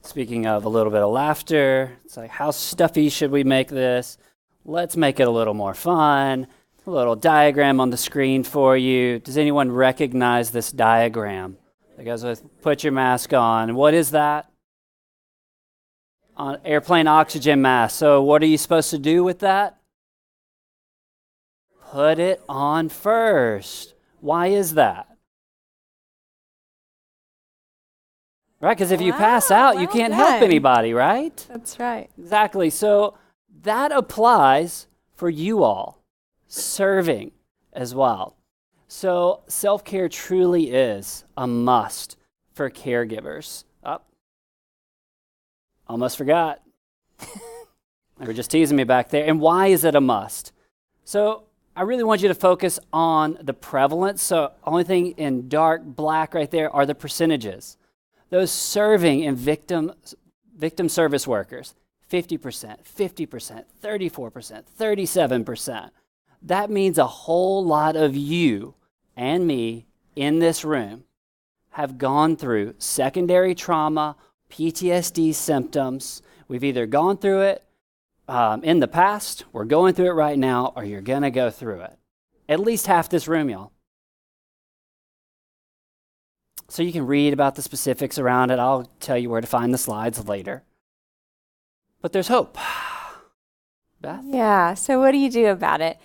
Speaking of a little bit of laughter, it's like, how stuffy should we make this? Let's make it a little more fun. A little diagram on the screen for you. Does anyone recognize this diagram? That goes with put your mask on. What is that? On airplane oxygen mask. So what are you supposed to do with that? Put it on first. Why is that? Right, because if you pass out, you can't help anybody, right? That's right. Exactly. So that applies for you all, serving as well. So self-care truly is a must for caregivers. Almost forgot. They were just teasing me back there. And why is it a must? So I really want you to focus on the prevalence. So only thing in dark black right there are the percentages. Those serving and victim service workers, 50%, 50%, 34%, 37%. That means a whole lot of you and me in this room have gone through secondary trauma, PTSD symptoms. We've either gone through it in the past, we're going through it right now, or you're going to go through it. At least half this room, y'all. So you can read about the specifics around it. I'll tell you where to find the slides later. But there's hope. Beth? Yeah, so what do you do about it?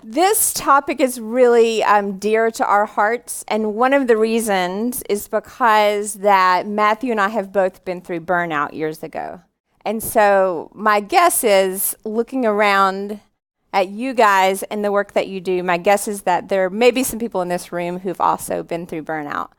This topic is really dear to our hearts, and one of the reasons is because that Matthew and I have both been through burnout years ago. And so my guess is, looking around at you guys and the work that you do, my guess is that there may be some people in this room who've also been through burnout.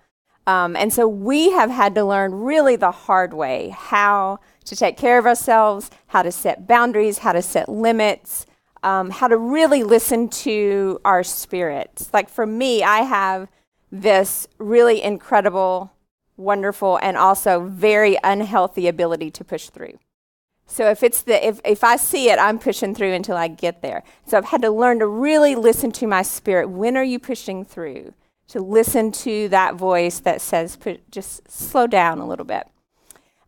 And so we have had to learn really the hard way how to take care of ourselves, how to set boundaries, how to set limits, how to really listen to our spirits. Like for me, I have this really incredible, wonderful, and also very unhealthy ability to push through. So if I see it, I'm pushing through until I get there. So I've had to learn to really listen to my spirit. When are you pushing through? To listen to that voice that says, just slow down a little bit.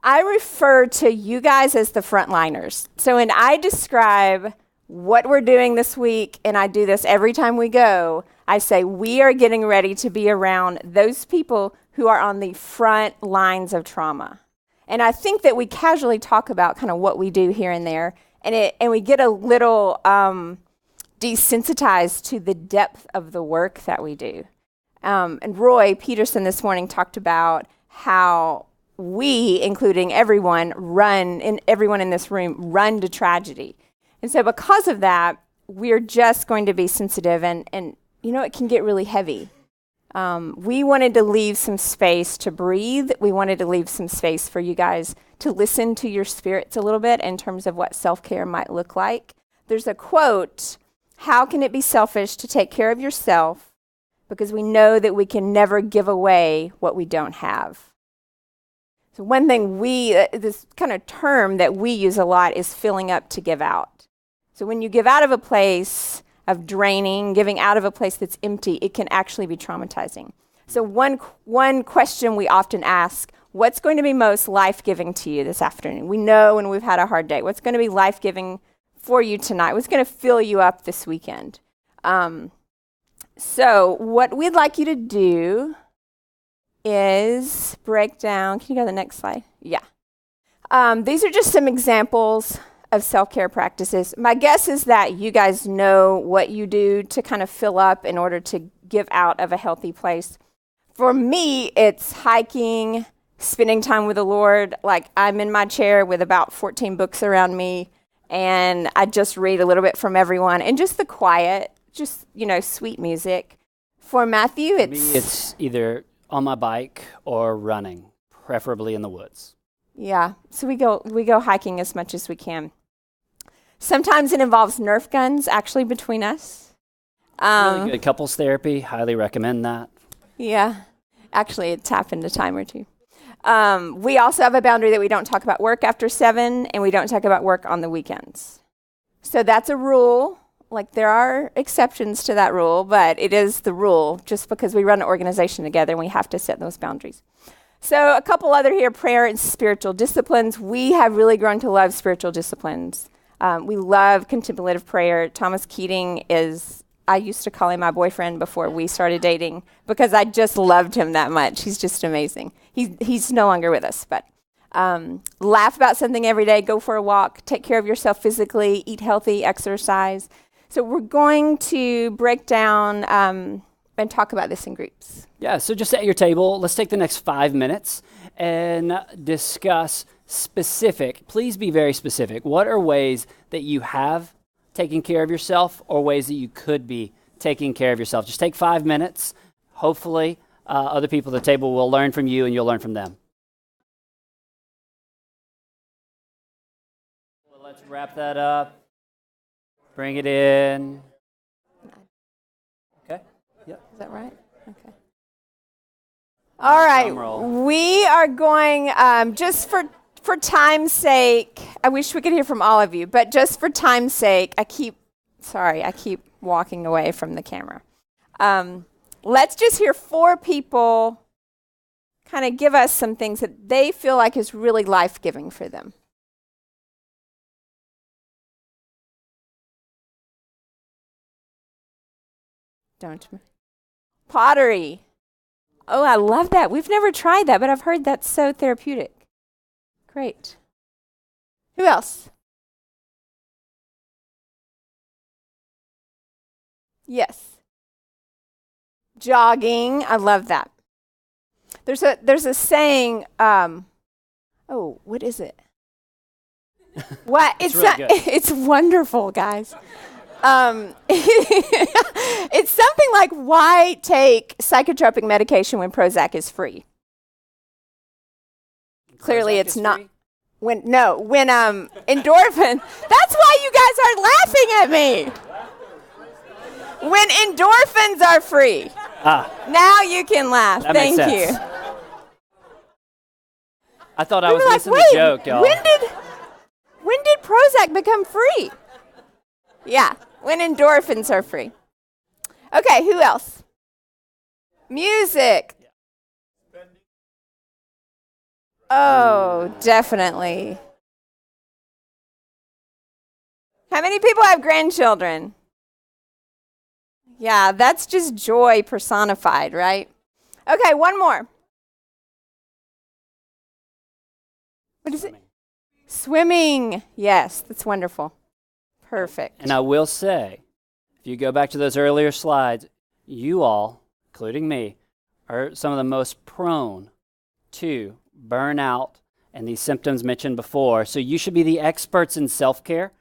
I refer to you guys as the frontliners. So when I describe what we're doing this week, and I do this every time we go, I say we are getting ready to be around those people who are on the front lines of trauma. And I think that we casually talk about kind of what we do here and there, and we get a little desensitized to the depth of the work that we do. And Roy Peterson this morning talked about how we, including everyone in this room, run to tragedy. And so because of that, we're just going to be sensitive, and it can get really heavy. We wanted to leave some space to breathe. We wanted to leave some space for you guys to listen to your spirits a little bit in terms of what self-care might look like. There's a quote, "How can it be selfish to take care of yourself? Because we know that we can never give away what we don't have." So one thing this kind of term that we use a lot is filling up to give out. So when you give out of a place of draining, giving out of a place that's empty, it can actually be traumatizing. So one question we often ask, what's going to be most life-giving to you this afternoon? We know when we've had a hard day. What's going to be life-giving for you tonight? What's going to fill you up this weekend? So what we'd like you to do is break down. Can you go to the next slide? Yeah. These are just some examples of self-care practices. My guess is that you guys know what you do to kind of fill up in order to give out of a healthy place. For me, it's hiking, spending time with the Lord. Like, I'm in my chair with about 14 books around me, and I just read a little bit from everyone, and just the quiet, just, sweet music. For Matthew, it's either on my bike or running, preferably in the woods. Yeah, so we go hiking as much as we can. Sometimes it involves Nerf guns, actually, between us. Really good couples therapy. Highly recommend that. Yeah, actually, it's happened a time or two. We also have a boundary that we don't talk about work after 7, and we don't talk about work on the weekends. So that's a rule. Like, there are exceptions to that rule, but it is the rule just because we run an organization together and we have to set those boundaries. So a couple other here, prayer and spiritual disciplines. We have really grown to love spiritual disciplines. We love contemplative prayer. Thomas Keating I used to call him my boyfriend before we started dating because I just loved him that much. He's just amazing. He's no longer with us, but laugh about something every day, go for a walk, take care of yourself physically, eat healthy, exercise. So we're going to break down and talk about this in groups. Yeah, so just at your table, let's take the next 5 minutes and discuss please be very specific. What are ways that you have taken care of yourself or ways that you could be taking care of yourself? Just take 5 minutes. Hopefully, other people at the table will learn from you and you'll learn from them. Well, let's wrap that up. Bring it in. Okay. Yep. Is that right? Okay. All right. We are going, just for time's sake, I wish we could hear from all of you, but just for time's sake, I keep walking away from the camera. Let's just hear 4 people kind of give us some things that they feel like is really life-giving for them. Pottery. Oh, I love that. We've never tried that, but I've heard that's so therapeutic. Great. Who else? Yes. Jogging. I love that. There's a saying, what is it? What? It's really good. It's wonderful, guys. It's something like, why take psychotropic medication when Prozac is free? Clearly Prozac it's is not. free? When endorphin. That's why you guys are laughing at me. When endorphins are free. Now you can laugh. That Thank makes you. sense. I thought I We was were like, missing wait, the joke, y'all. when did Prozac become free? Yeah, when endorphins are free. Okay, who else? Music. Oh, definitely. How many people have grandchildren? Yeah, that's just joy personified, right? Okay, one more. What is it? Swimming. Yes, that's wonderful. Perfect. And I will say, if you go back to those earlier slides, you all, including me, are some of the most prone to burnout and these symptoms mentioned before. So you should be the experts in self-care.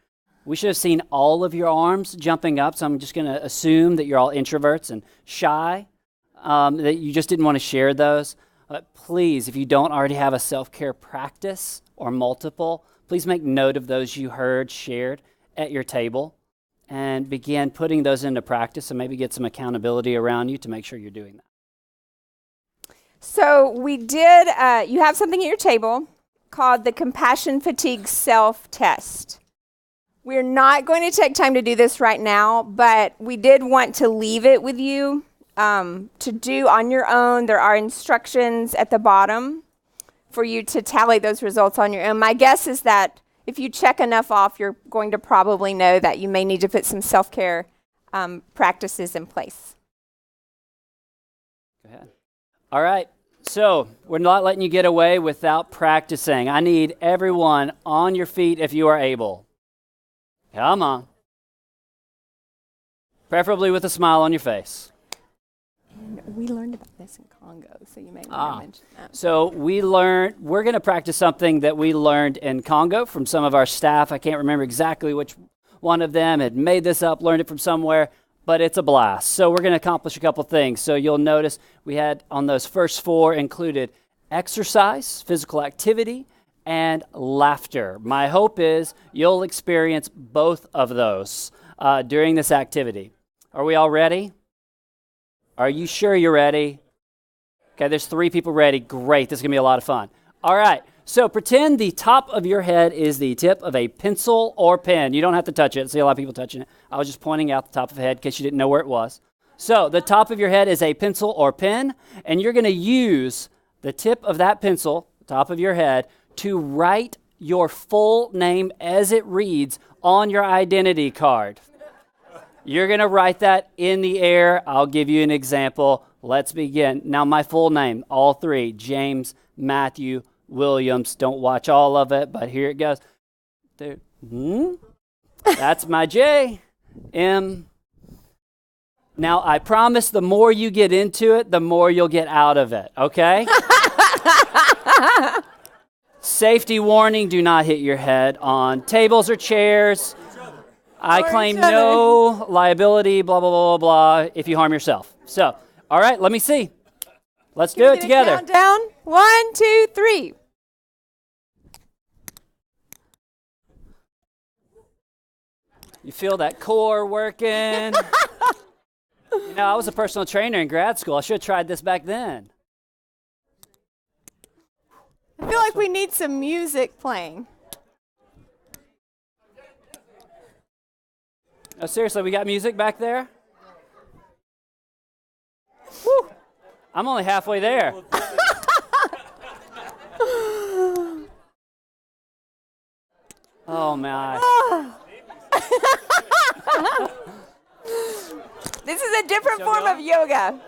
We should have seen all of your arms jumping up, so I'm just going to assume that you're all introverts and shy, that you just didn't want to share those. But please, if you don't already have a self-care practice or multiple, please make note of those you heard shared at your table and begin putting those into practice and maybe get some accountability around you to make sure you're doing that. So we did, you have something at your table called the Compassion Fatigue Self-Test. We're not going to take time to do this right now, but we did want to leave it with you to do on your own. There are instructions at the bottom for you to tally those results on your own. My guess is that if you check enough off, you're going to probably know that you may need to put some self-care practices in place. Go ahead. All right. So we're not letting you get away without practicing. I need everyone on your feet if you are able. Come on. Preferably with a smile on your face. And we learned about this in Congo, so you may want to mention that. So we're going to practice something that we learned in Congo from some of our staff. I can't remember exactly which one of them had made this up, learned it from somewhere, but it's a blast. So we're going to accomplish a couple things. So you'll notice we had on those first 4 included exercise, physical activity, and laughter. My hope is you'll experience both of those during this activity. Are we all ready? Are you sure you're ready? Okay, there's 3 people ready. Great, this is going to be a lot of fun. All right, so pretend the top of your head is the tip of a pencil or pen. You don't have to touch it. I see a lot of people touching it. I was just pointing out the top of the head in case you didn't know where it was. So the top of your head is a pencil or pen, and you're going to use the tip of that pencil, top of your head, to write your full name as it reads on your identity card. You're going to write that in the air. I'll give you an example. Let's begin. Now, my full name, all three, James Matthew Williams. Don't watch all of it, but here it goes. That's my J. M. Now, I promise the more you get into it, the more you'll get out of it, okay? Safety warning, do not hit your head on tables or chairs. I claim no liability, blah, blah, blah, blah, blah, if you harm yourself. So, all right, let me see. Let's do it together. Countdown. 1, 2, 3. You feel that core working. You know, I was a personal trainer in grad school. I should have tried this back then. I feel like we need some music playing. Oh, seriously, we got music back there? Woo! I'm only halfway there. Oh, my. This is a different form of yoga.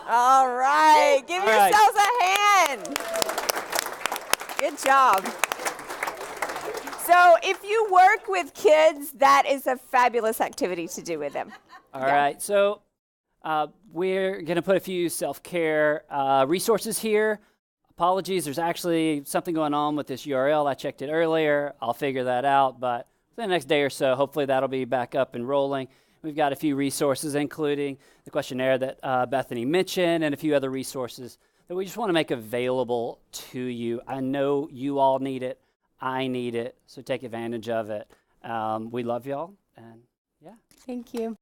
All right. Give yourselves a hand. Good job. So if you work with kids, that is a fabulous activity to do with them. All right. So we're going to put a few self-care resources here. Apologies. There's actually something going on with this URL. I checked it earlier. I'll figure that out. But for the next day or so, hopefully that'll be back up and rolling. We've got a few resources, including the questionnaire that Bethany mentioned and a few other resources that we just want to make available to you. I know you all need it. I need it. So take advantage of it. We love y'all. And yeah. Thank you.